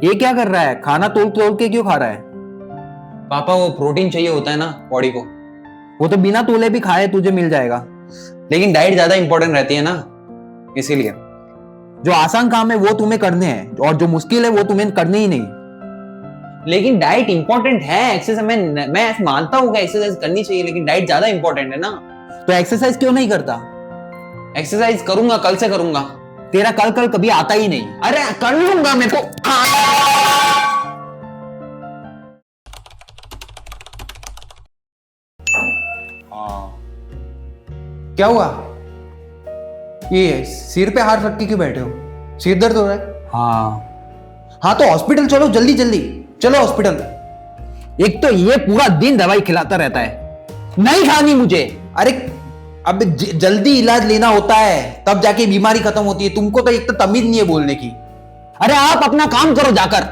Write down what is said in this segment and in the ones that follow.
ये क्या कर रहा है? खाना तोल तोल के क्यों खा रहा है? पापा वो प्रोटीन चाहिए होता है ना बॉडी को। वो तो बिना तोले भी खाए तुझे मिल जाएगा। लेकिन डाइट ज्यादा इंपॉर्टेंट रहती है ना, इसीलिए। जो आसान काम है वो तुम्हें करने हैं और जो मुश्किल है वो तुम्हें करने ही नहीं। लेकिन डाइट इंपॉर्टेंट है, एक्सरसाइज मैं ऐसे मानता हूँ कि एक्सरसाइज करनी चाहिए, लेकिन डाइट ज्यादा इंपॉर्टेंट है ना। तो एक्सरसाइज क्यों नहीं करता? एक्सरसाइज करूंगा, कल से करूंगा। तेरा कल कल कभी आता ही नहीं। अरे कर लूंगा मेरे को। क्या हुआ? ये सिर पे हाथ रख के क्यों बैठे हो? सिर दर्द हो रहा है? हाँ तो हॉस्पिटल चलो, जल्दी जल्दी चलो हॉस्पिटल। एक तो ये पूरा दिन दवाई खिलाता रहता है, नहीं खानी मुझे। अरे अब जल्दी इलाज लेना होता है तब जाके बीमारी खत्म होती है। तुमको तो एक तो तमीज नहीं है बोलने की। अरे आप अपना काम करो जाकर।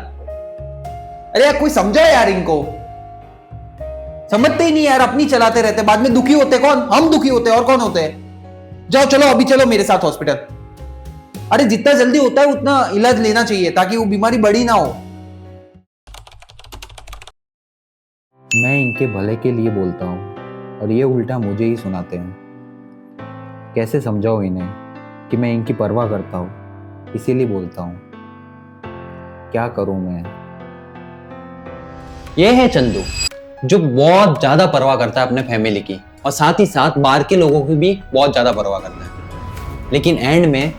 अरे यार कोई समझाओ यार इनको, समझते ही नहीं यार, अपनी चलाते रहते, बाद में दुखी होते कौन? हम दुखी होते और कौन होते हैं? जाओ चलो अभी चलो मेरे साथ हॉस्पिटल। अरे जितना जल्दी होता है उतना इलाज लेना चाहिए ताकि वो बीमारी बड़ी ना हो। मैं इनके भले के लिए बोलता हूँ और ये उल्टा मुझे ही सुनाते हैं। कैसे समझाओ इन्हें कि मैं इनकी परवाह करता हूँ, इसीलिए बोलता हूँ। क्या करूं मैं? ये है चंदू, जो बहुत ज्यादा परवाह करता है अपने फैमिली की और साथ ही साथ बाहर के लोगों की भी बहुत ज्यादा परवाह करता है, लेकिन एंड में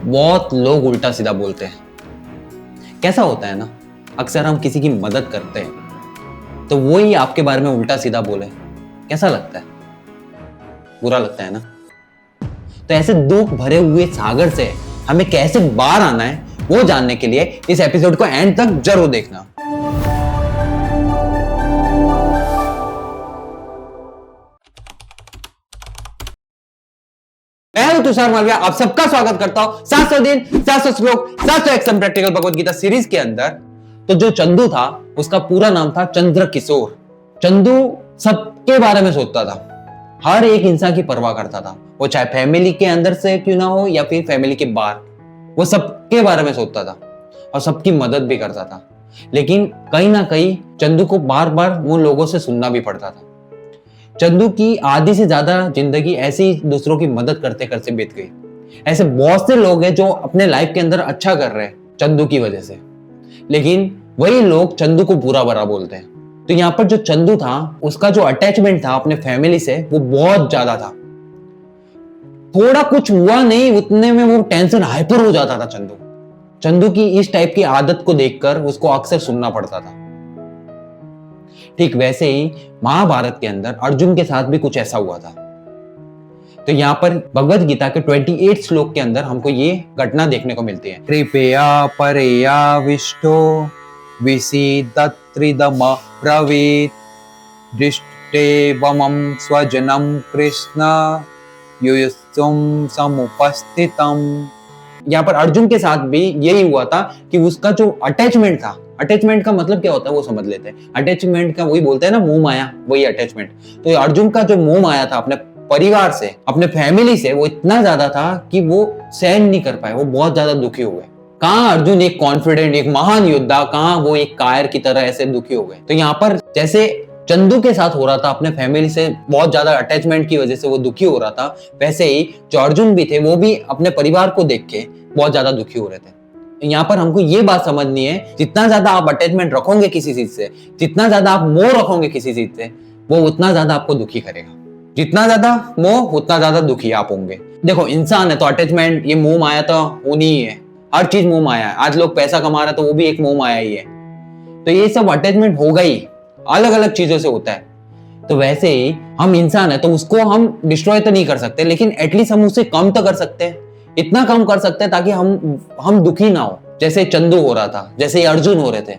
बहुत लोग उल्टा सीधा बोलते हैं। कैसा होता है ना, अक्सर हम किसी की मदद करते हैं तो वो ही आपके बारे में उल्टा सीधा बोले, कैसा लगता है? बुरा लगता है ना। तो ऐसे दुख भरे हुए सागर से हमें कैसे बाहर आना है वो जानने के लिए इस एपिसोड को एंड तक जरूर देखना। मैं हूं तुषार मालविया, आप सबका स्वागत करता हूं 700 दिन 700 श्लोक 700 action practical Bhagavad Gita series के अंदर। तो जो चंदू था उसका पूरा नाम था चंद्र किशोर। चंदू सबके बारे में सोचता था, हर एक इंसान की परवाह करता था, वो चाहे फैमिली के अंदर से क्यों ना हो या फिर फैमिली के बाहर, वो सबके बारे में सोचता था और सबकी मदद भी करता था। लेकिन कहीं ना कहीं चंदू को बार बार उन लोगों से सुनना भी पड़ता था। चंदू की आधी से ज्यादा जिंदगी ऐसे ही दूसरों की मदद करते करते बीत गई। ऐसे बहुत से लोग हैं जो अपने लाइफ के अंदर अच्छा कर रहे हैं चंदू की वजह से, लेकिन वही लोग चंदू को बुरा भला बोलते हैं। तो यहाँ पर जो चंदू था उसका जो अटैचमेंट था अपने फैमिली से वो बहुत ज्यादा था। थोड़ा कुछ हुआ नहीं उतने में वो टेंशन हाइपर हो जाता था चंदू। चंदू की इस टाइप की आदत को देखकर उसको अक्सर सुनना पड़ता था। ठीक वैसे ही महाभारत के अंदर अर्जुन के साथ भी कुछ ऐसा हुआ था। तो यहाँ पर भगवत गीता के 28 श्लोक के अंदर हमको ये घटना देखने को मिलती है। कृपया परया विष्टो विसीदत्रिदम ब्रवीत दृष्टेवमं स्वजनं कृष्ण युयुत्सुं समुपस्थितम्। यहाँ पर अर्जुन के साथ भी यही हुआ था कि उसका जो अटैचमेंट था, अटैचमेंट का मतलब क्या होता है वो समझ लेते हैं। अटैचमेंट का वही बोलते हैं ना, मोह माया, वही अटैचमेंट। तो अर्जुन का जो मोह माया था अपने परिवार से, अपने फैमिली से, वो इतना ज्यादा था कि वो सहन नहीं कर पाए, वो बहुत ज्यादा दुखी हो गए। कहाँ अर्जुन एक कॉन्फिडेंट, एक महान योद्धा, कहाँ वो एक कायर की तरह ऐसे दुखी हो गए। तो यहाँ पर जैसे चंदू के साथ हो रहा था, अपने फैमिली से बहुत ज्यादा अटैचमेंट की वजह से वो दुखी हो रहा था, वैसे ही जो अर्जुन भी थे वो भी अपने परिवार को देख के बहुत ज्यादा दुखी हो रहे थे। यहाँ पर हमको ये बात समझनी है, जितना ज्यादा आप अटैचमेंट रखोगे किसी चीज से, जितना ज्यादा आप मोह रखोगे किसी चीज से, वो उतना ज्यादा आपको दुखी करेगा। जितना ज्यादा मोह उतना ज्यादा दुखी आप होंगे। देखो इंसान है तो अटैचमेंट, ये मोह माया तो होनी ही है। हर चीज मोह माया है। आज लोग पैसा कमा रहे हैं तो वो भी एक मोह माया ही है। तो ये सब अटैचमेंट होगा ही, अलग अलग चीजों से होता है। तो वैसे ही हम इंसान है तो उसको हम डिस्ट्रॉय तो नहीं कर सकते, लेकिन एटलीस्ट हम उसे कम तो कर सकते हैं। इतना कम कर सकते हैं ताकि हम दुखी ना हो, जैसे चंदू हो रहा था, जैसे अर्जुन हो रहे थे।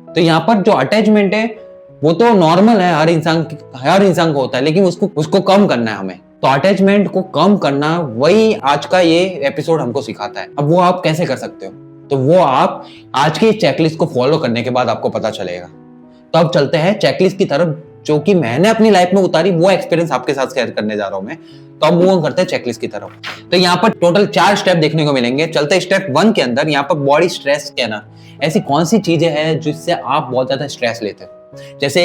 तो यहाँ पर जो अटैचमेंट है वो तो नॉर्मल है, हर इंसान को होता है, लेकिन उसको कम करना है हमें। तो अटैचमेंट को कम करना वही आज का ये एपिसोड हमको सिखाता है। अब वो आप कैसे कर सकते हो, तो वो आप आज की चेकलिस्ट को फॉलो करने के बाद आपको पता चलेगा। तो अब चलते हैं चेकलिस्ट की तरफ, जो कि मैंने अपनी लाइफ में उतारी, वो एक्सपीरियंस आपके साथ शेयर करने जा रहा हूं मैं। तो अब मूव ऑन करते हैं चेकलिस्ट की तरफ। तो यहाँ पर टोटल 4 स्टेप देखने को मिलेंगे। चलते स्टेप 1 के अंदर। यहाँ पर बॉडी स्ट्रेस स्कैनर, ऐसी कौन सी चीजें हैं जिससे आप बहुत ज्यादा स्ट्रेस लेते हो। जैसे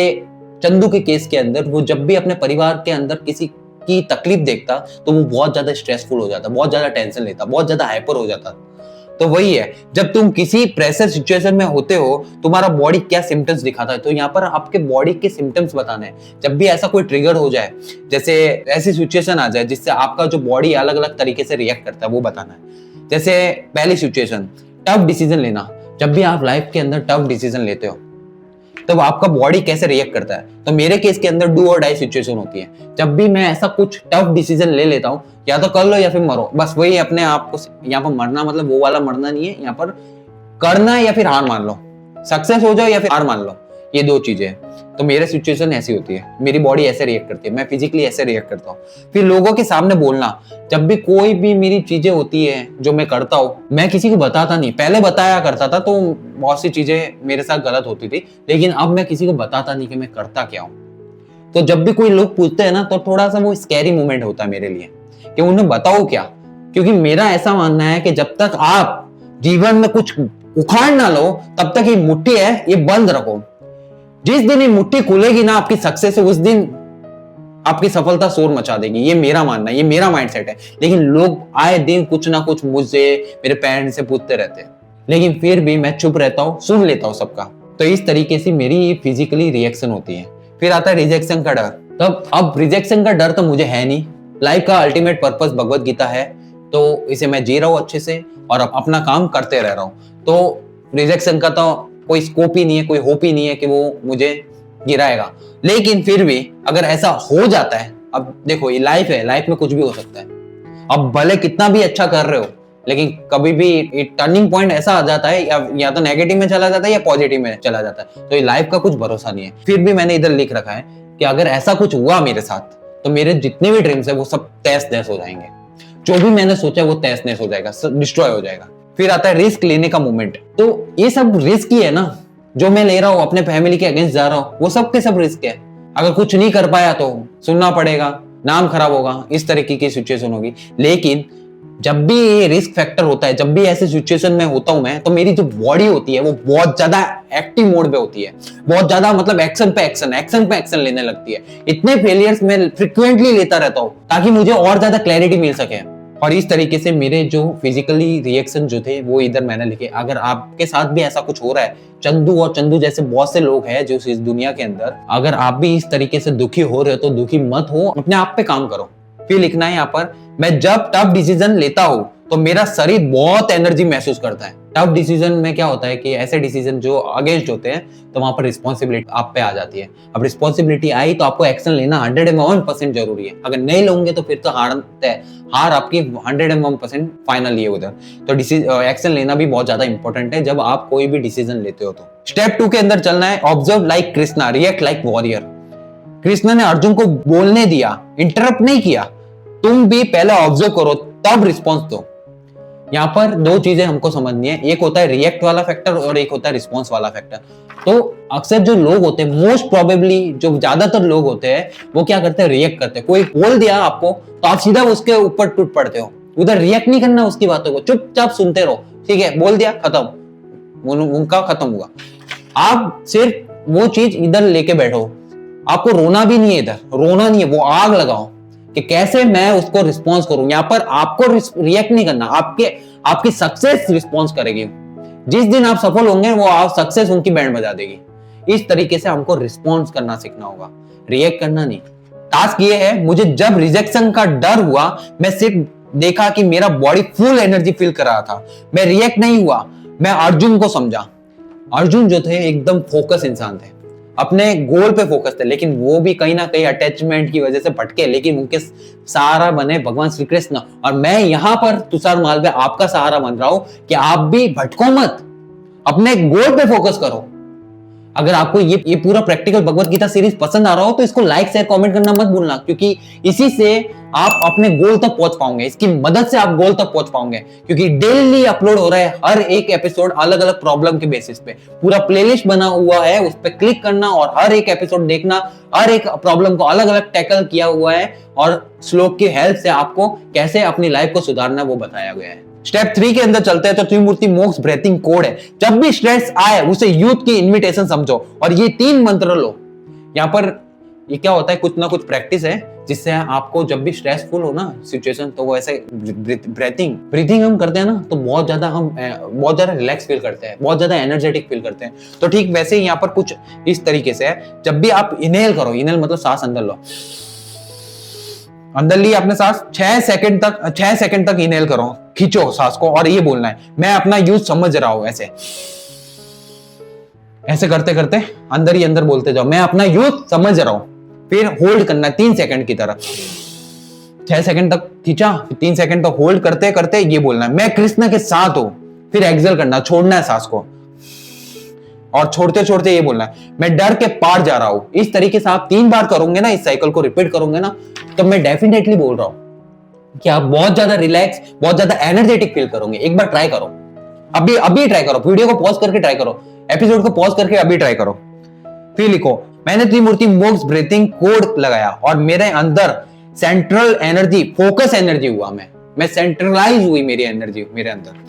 चंदू के केस के अंदर, वो जब भी अपने परिवार के अंदर किसी की तकलीफ देखता तो वो बहुत ज्यादा स्ट्रेसफुल हो जाता, बहुत ज्यादा टेंशन लेता, बहुत ज्यादा हाइपर हो जाता। तो वही है, जब तुम किसी प्रेशर सिचुएशन में होते हो, तुम्हारा बॉडी क्या सिम्टम्स दिखाता है। तो यहाँ पर आपके बॉडी के सिम्टम्स बताने हैं। जब भी ऐसा कोई ट्रिगर हो जाए, जैसे ऐसी सिचुएशन आ जाए जिससे आपका जो बॉडी अलग अलग तरीके से रिएक्ट करता है, वो बताना है। जैसे पहली सिचुएशन, टफ डिसीजन लेना। जब भी आप लाइफ के अंदर टफ डिसीजन लेते हो तब आपका बॉडी कैसे रिएक्ट करता है। तो मेरे केस के अंदर डू और डाई सिचुएशन होती है। जब भी मैं ऐसा कुछ टफ डिसीजन ले लेता हूँ, या तो कर लो या फिर मरो, बस वही अपने आप को। यहाँ पर मरना मतलब वो वाला मरना नहीं है, यहाँ पर करना है या फिर हार मान लो, सक्सेस हो जाओ या फिर हार मान लो, ये 2 चीजें हैं। तो मेरे सिचुएशन ऐसी होती है, मेरी बॉडी ऐसे रिएक्ट करती है, मैं फिजिकली ऐसे रिएक्ट करता हूँ। फिर लोगों के सामने बोलना, जब भी कोई भी मेरी चीजें होती है जो मैं करता हूँ, मैं किसी को बताता नहीं। पहले बताया करता था तो बहुत सी चीजें मेरे साथ गलत होती थी, लेकिन अब मैं किसी को बताता नहीं कि मैं करता क्या हूँ। तो जब भी कोई लोग पूछते हैं ना, तो थोड़ा सा वो स्कैरी मोमेंट होता है मेरे लिए कि उन्हें बताओ क्या। क्योंकि मेरा ऐसा मानना है कि जब तक आप जीवन में कुछ उखाड़ ना लो, तब तक ये मुट्ठी है ये बंद रखो। जिस दिन ये मुट्ठी खुलेगी ना आपकी सक्सेस से, उस दिन आपकी सफलता शोर मचा देगी। ये मेरा मानना है, ये मेरा माइंडसेट है। लेकिन लोग आए दिन कुछ ना कुछ मुझसे, मेरे पेरेंट्स से पूछते रहते हैं, लेकिन फिर भी मैं चुप रहता हूँ, सुन लेता हूँ सबका। तो इस तरीके से मेरी फिजिकली रिएक्शन होती है। फिर आता है रिजेक्शन का डर। तब अब रिजेक्शन का डर तो मुझे है नहीं, लाइफ का अल्टीमेट पर्पस भगवत गीता है, तो इसे मैं जी रहा हूँ अच्छे से और अपना काम करते रह रहा हूँ। तो रिजेक्शन का तो कोई स्कोप ही नहीं है, कोई होप ही नहीं है कि वो मुझे गिराएगा। लेकिन फिर भी अगर ऐसा हो जाता है, अब देखो ये लाइफ है, लाइफ में कुछ भी हो सकता है। अब भले कितना भी अच्छा कर रहे हो, लेकिन कभी भी एक टर्निंग पॉइंट ऐसा आ जाता है, या तो नेगेटिव में चला जाता है या पॉजिटिव में चला जाता है। तो ये लाइफ का कुछ भरोसा नहीं है। फिर भी मैंने इधर लिख रखा है कि अगर ऐसा कुछ हुआ मेरे साथ, तो मेरे जितने भी ड्रीम्स है वो सब तहस नहस हो जाएंगे। जो भी मैंने सोचा वो तहस नहस हो जाएगा, डिस्ट्रॉय हो जाएगा। फिर आता है रिस्क लेने का मोमेंट। तो ये सब रिस्क ही है ना, जो मैं ले रहा हूँ, अपने फैमिली के अगेंस्ट जा रहा हूँ, वो सब के सब रिस्क है। अगर कुछ नहीं कर पाया तो सुनना पड़ेगा, नाम खराब होगा, इस तरीके की सिचुएशन होगी। लेकिन जब भी ये रिस्क फैक्टर होता है, जब भी ऐसे सिचुएशन में होता हूं मैं, तो मेरी जो बॉडी होती है वो बहुत ज्यादा एक्टिव मोड पे होती है, बहुत ज्यादा मतलब एक्शन पे एक्शन लेने लगती है। इतने फेलियर्स मैं फ्रिक्वेंटली लेता रहता हूँ ताकि मुझे और ज्यादा क्लैरिटी मिल सके। और इस तरीके से मेरे जो फिजिकली रिएक्शन जो थे वो इधर मैंने लिखे। अगर आपके साथ भी ऐसा कुछ हो रहा है, चंदू और चंदू जैसे बहुत से लोग हैं जो इस दुनिया के अंदर, अगर आप भी इस तरीके से दुखी हो रहे हो तो दुखी मत हो, अपने आप पे काम करो। फिर लिखना है यहाँ पर, मैं जब टफ डिसीजन लेता हूं तो मेरा शरीर बहुत एनर्जी महसूस करता है। टफ डिसीजन में क्या होता है कि ऐसे डिसीजन जो अगेंस्ट होते हैं, तो वहां पर रिस्पॉन्सिबिलिटी आप पे आ जाती है। अब रिस्पॉन्सिबिलिटी आई तो आपको एक्शन लेना 101% जरूरी है। अगर नहीं लोगे तो फिर तो हार आपकी 101% फाइनल ही है उधर। तो एक्शन लेना भी बहुत ज्यादा इंपॉर्टेंट है जब आप कोई भी डिसीजन लेते हो। तो स्टेप 2 के अंदर चलना है, observe like Krishna, react like warrior. Krishna ने अर्जुन को बोलने दिया, इंटरप्ट नहीं किया। तुम भी पहले ऑब्जर्व करो तब रिस्पॉन्स दो। यहाँ पर 2 चीजें हमको समझनी है, एक होता है रिएक्ट वाला फैक्टर और एक होता है रिस्पॉन्स वाला फैक्टर। तो अक्सर जो लोग होते हैं, मोस्ट प्रोबेबली जो ज्यादातर लोग होते हैं, वो क्या करते हैं, रिएक्ट करते हैं। कोई बोल दिया आपको तो आप सीधा उसके ऊपर टूट पड़ते हो। उधर रिएक्ट नहीं करना उसकी बातों को, चुपचाप सुनते रहो। ठीक है, बोल दिया, खत्म, उनका खत्म हुआ। आप सिर्फ वो चीज इधर लेके बैठो, आपको रोना भी नहीं है, इधर रोना नहीं है, वो आग लगाओ कि कैसे मैं उसको रिस्पॉन्स करूं। यहाँ पर आपको रिएक्ट नहीं करना, आपकी सक्सेस रिस्पॉन्स करेगी। जिस दिन आप सफल होंगे वो आप सक्सेस उनकी बैंड बजा देगी। इस तरीके से हमको रिस्पॉन्स करना सीखना होगा, रिएक्ट करना नहीं। टास्क ये है, मुझे जब रिजेक्शन का डर हुआ, मैं सिर्फ देखा कि मेरा बॉडी फुल एनर्जी फील कर रहा था, मैं रिएक्ट नहीं हुआ। मैं अर्जुन को समझा। अर्जुन जो थे एकदम फोकस इंसान थे, अपने गोल पे फोकस थे, लेकिन वो भी कहीं ना कहीं अटैचमेंट की वजह से भटके, लेकिन उनके सहारा बने भगवान श्री कृष्ण। और मैं यहां पर तुषार मालवीय आपका सहारा बन रहा हूं कि आप भी भटको मत, अपने गोल पे फोकस करो। अगर आपको ये पूरा प्रैक्टिकल भगवत गीता सीरीज पसंद आ रहा हो तो इसको लाइक शेयर कमेंट करना मत भूलना, क्योंकि इसी से आप अपने गोल तक पहुंच पाओगे, इसकी मदद से आप गोल तक पहुंच पाओगे, क्योंकि डेली अपलोड हो रहा है हर एक एपिसोड अलग अलग प्रॉब्लम के बेसिस पे। पूरा प्लेलिस्ट बना हुआ है, उस पर क्लिक करना और हर एक एपिसोड देखना, हर एक प्रॉब्लम को अलग अलग टैकल किया हुआ है और श्लोक की हेल्प से आपको कैसे अपनी लाइफ को सुधारना वो बताया गया है। स्टेप 3 के अंदर चलते हैं तो त्रिमूर्ति मोक्ष ब्रीथिंग कोड है। जब भी स्ट्रेस आए उसे यूथ की इनविटेशन समझो और ये 3 मंत्र लो। यहाँ पर ये क्या होता है, कुछ ना कुछ प्रैक्टिस है जिससे आपको जब भी स्ट्रेसफुल हो ना सिचुएशन, तो वो ऐसे ब्रीथिंग हम करते हैं ना तो बहुत ज्यादा रिलैक्स फील करते हैं, बहुत ज्यादा एनर्जेटिक फील करते हैं। तो ठीक वैसे ही यहाँ पर कुछ इस तरीके से है, जब भी आप इनहेल करो, इनहेल मतलब सांस अंदर लो, अंदर ली आपने सांस 6 सेकंड तक इनहेल करो, खींचो सांस को और ये बोलना है मैं अपना यूथ समझ रहा हूं। ऐसे करते करते अंदर ही अंदर बोलते जाओ मैं अपना यूथ समझ रहा हूं। फिर होल्ड करना 3 सेकंड की तरह, 6 सेकंड तक खींचा, 3 सेकंड तक होल्ड करते करते ये बोलना है मैं कृष्ण के साथ हूं। फिर एक्सेल करना, छोड़ना है सांस को और छोड़ते छोड़ते ये बोलना है मैं डर के पार जा रहा हूं। इस तरीके से आप 3 बार करोगे ना, इस साइकिल को रिपीट करोगे ना, तो मैं डेफिनेटली बोल रहा हूं कि आप बहुत ज्यादा रिलैक्स, बहुत ज्यादा एनर्जेटिक फील करोगे। एक बार ट्राई करो, अभी ट्राई करो, वीडियो को पॉज करके ट्राई करो, एपिसोड को पॉज करके अभी ट्राई करो। फिर लिखो मैंने त्रिमूर्ति मोक्ष ब्रीथिंग कोड लगाया और मेरे अंदर सेंट्रल एनर्जी, फोकस एनर्जी हुआ, मैं सेंट्रलाइज हुई मेरी एनर्जी मेरे अंदर।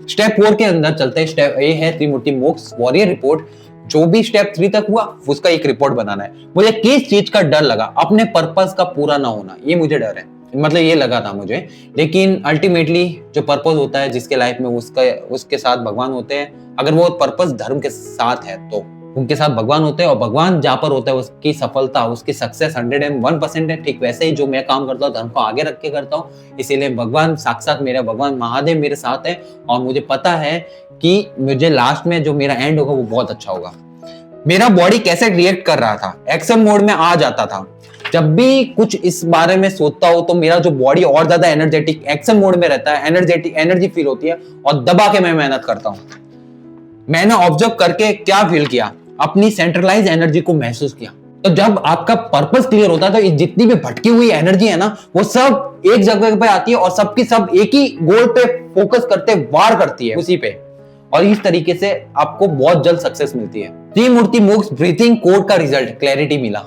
स्टेप 4 के अंदर चलते हैं। स्टेप ए है त्रिमूर्ति मोक्ष वॉरियर रिपोर्ट। जो भी स्टेप 3 तक हुआ उसका एक रिपोर्ट बनाना है। मुझे किस चीज का डर लगा, अपने पर्पस का पूरा ना होना, ये मुझे डर है, मतलब ये लगा था मुझे। लेकिन अल्टीमेटली जो पर्पस होता है जिसके लाइफ में उसके साथ भगवान होते हैं। अगर वो पर्पस धर्म के साथ है तो उनके साथ भगवान होते हैं, और भगवान जहां पर होता है उसकी सफलता, उसकी सक्सेस 101% है। ठीक वैसे ही जो मैं काम करता हूँ धर्म को आगे रख के करता हूँ, इसीलिए भगवान साक्षात मेरा भगवान महादेव मेरे साथ है और मुझे पता है कि मुझे लास्ट में जो मेरा एंड होगा वो बहुत अच्छा होगा। मेरा बॉडी कैसे रिएक्ट कर रहा था, एक्शन मोड में आ जाता था। जब भी कुछ इस बारे में सोचता हूं तो मेरा जो बॉडी और ज्यादा एनर्जेटिक एक्शन मोड में रहता है, एनर्जी फील होती है और दबा के मैं मेहनत करता हूं। मैंने ऑब्जर्व करके क्या फील किया, अपनी सेंट्रलाइज एनर्जी को महसूस किया। तो जब आपका पर्पस क्लियर होता है तो जितनी भी भटकी हुई एनर्जी है ना, वो सब एक जगह पे आती है और सबकी सब एक ही गोल पे फोकस करते वार करती है उसी पे, और इस तरीके से आपको बहुत जल्द सक्सेस मिलती है। त्रिमूर्ति मोक्ष ब्रीथिंग कोड का रिजल्ट क्लैरिटी मिला,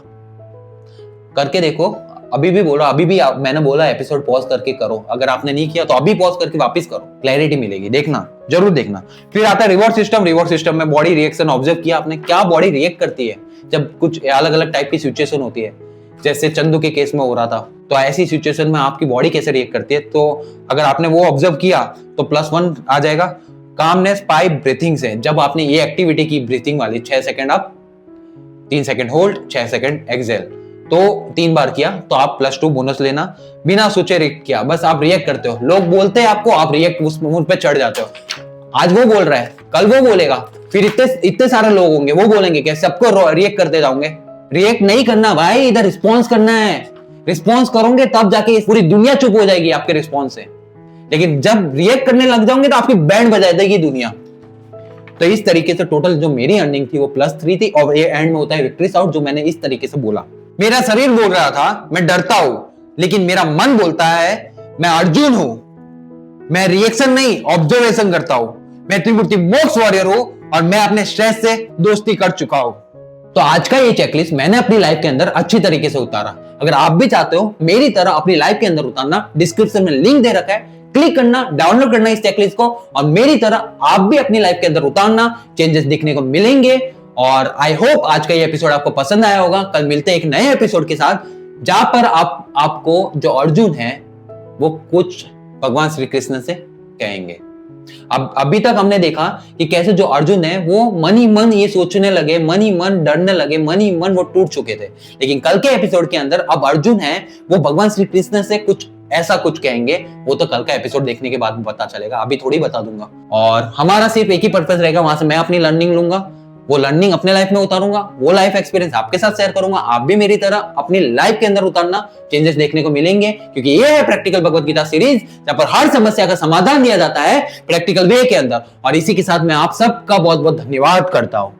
करके देखो। अभी भी बोला, मैंने बोला एपिसोड पॉज करके करो, अगर आपने नहीं किया तो अभी पॉज करके वापस करो, क्लैरिटी मिलेगी, देखना, जरूर देखना। फिर आता है रिवॉर्ड सिस्टम में बॉडी रिएक्शन ऑब्जर्व किया आपने, क्या बॉडी रिएक्ट करती है जब कुछ अलग अलग टाइप की सिचुएशन होती है। जैसे चंदू के केस में हो रहा था, तो ऐसी सिचुएशन में आपकी बॉडी कैसे रिएक्ट करती है, तो अगर आपने वो ऑब्जर्व किया तो +1 आ जाएगा। कामनेस 5 ब्रीथिंग से, जब आपने ये एक्टिविटी की ब्रीथिंग वाली, 6 second up, 3 second hold, 6 second exhale, तो 3 बार किया तो आप +2 बोनस लेना। बिना सोचे रिएक्ट किया, बस आप रिएक्ट करते हो, लोग बोलते हैं आपको, आप रिएक्ट उस मूड पे चढ़ जाते हो। आज वो बोल रहा है, कल वो बोलेगा, फिर इतने सारे लोग होंगे, वो बोलेंगे कि सबको रिएक्ट करते जाओगे। रिएक्ट नहीं करना भाई, इधर रिस्पॉन्स करना है। रिस्पॉन्स करोगे तब जाके पूरी दुनिया चुप हो जाएगी आपके रिस्पॉन्स से, लेकिन जब रिएक्ट करने लग जाओगे तो आपकी बैंड बजा देगी दुनिया। तो इस तरीके से टोटल जो मेरी अर्निंग थी वो +3 थी, और ये एंड में होता है विक्ट्री शाउट, जो मैंने इस तरीके से बोला। मेरा शरीर बोल रहा था मैं डरता हूं, लेकिन मेरा मन बोलता है मैं अर्जुन हूं, मैं रिएक्शन नहीं ऑब्जर्वेशन करता हूं, मैं त्रिमूर्ति मोक्ष वॉरियर हूं और मैं अपने स्ट्रेस से दोस्ती कर चुका हूं। तो आज का ये चेकलिस्ट मैंने अपनी लाइफ के अंदर अच्छी तरीके से उतारा। अगर आप भी चाहते हो मेरी तरह अपनी लाइफ के अंदर उतारना, डिस्क्रिप्शन में लिंक दे रखा है, क्लिक करना, डाउनलोड करना इस चेकलिस्ट को, और मेरी तरह आप भी अपनी लाइफ के अंदर उतारना, चेंजेस दिखने को मिलेंगे। और आई होप आज का ये एपिसोड आपको पसंद आया होगा। कल मिलते हैं एक नए एपिसोड के साथ, जहां पर आपको जो अर्जुन है वो कुछ भगवान श्री कृष्ण से कहेंगे। अब अभी तक हमने देखा कि कैसे जो अर्जुन है वो मन ही मन ये सोचने लगे, मन ही मन डरने लगे, मन ही मन वो टूट चुके थे। लेकिन कल के एपिसोड के अंदर अब अर्जुन है वो भगवान श्री कृष्ण से कुछ ऐसा कुछ कहेंगे। वो तो कल का एपिसोड देखने के बाद पता चलेगा, अभी थोड़ी बता दूंगा। और हमारा सिर्फ एक ही पर्पस रहेगा, वहां से मैं अपनी लर्निंग लूंगा, वो लर्निंग अपने लाइफ में उतारूंगा, वो लाइफ एक्सपीरियंस आपके साथ शेयर करूंगा। आप भी मेरी तरह अपनी लाइफ के अंदर उतारना, चेंजेस देखने को मिलेंगे, क्योंकि ये है प्रैक्टिकल भगवत गीता सीरीज, जहां पर हर समस्या का समाधान दिया जाता है प्रैक्टिकल वे के अंदर। और इसी के साथ मैं आप सबका बहुत बहुत धन्यवाद करता हूं।